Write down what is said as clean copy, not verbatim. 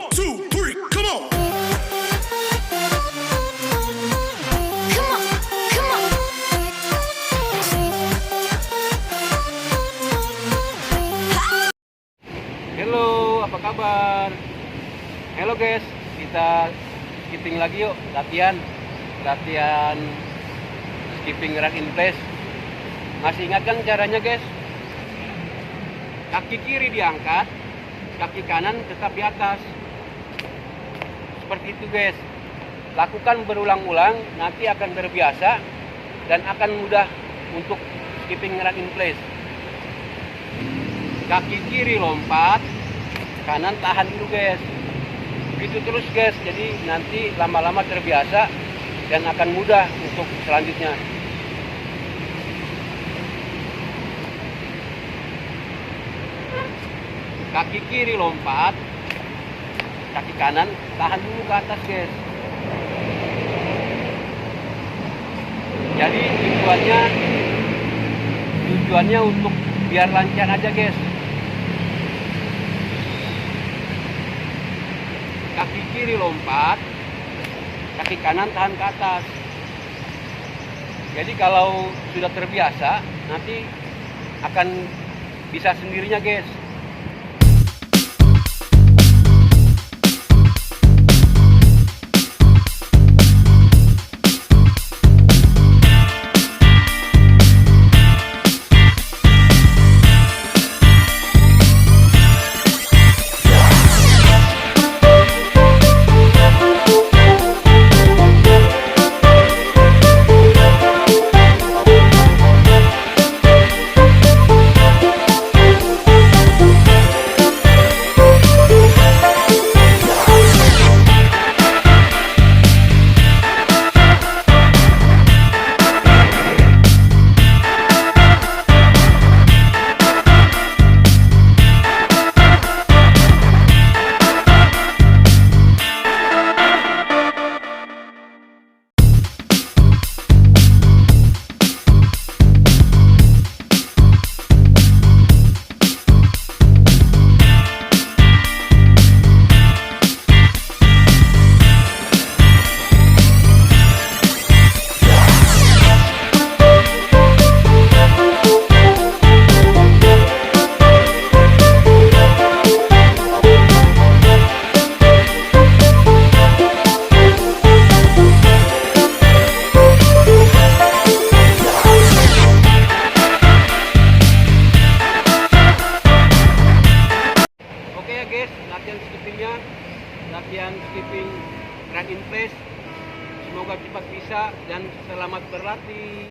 One, two, three, come on. Come on, come on. Halo, apa kabar? Halo guys, kita skipping lagi yuk, latihan skipping run in place. Masih ingat kan caranya guys? Kaki kiri diangkat, kaki kanan tetap di atas. Seperti itu guys. Lakukan berulang-ulang, nanti akan terbiasa dan akan mudah untuk skipping run in place. Kaki kiri lompat, kanan tahan dulu guys. Begitu terus guys, jadi nanti lama-lama terbiasa dan akan mudah untuk selanjutnya. Kaki kiri lompat, kaki kanan tahan dulu ke atas guys. Jadi tujuannya untuk biar lancar aja guys. Kaki kiri lompat, kaki kanan tahan ke atas. Jadi kalau sudah terbiasa, nanti akan bisa sendirinya guys. Latihan skipping run in place. Semoga cepat bisa dan selamat berlatih.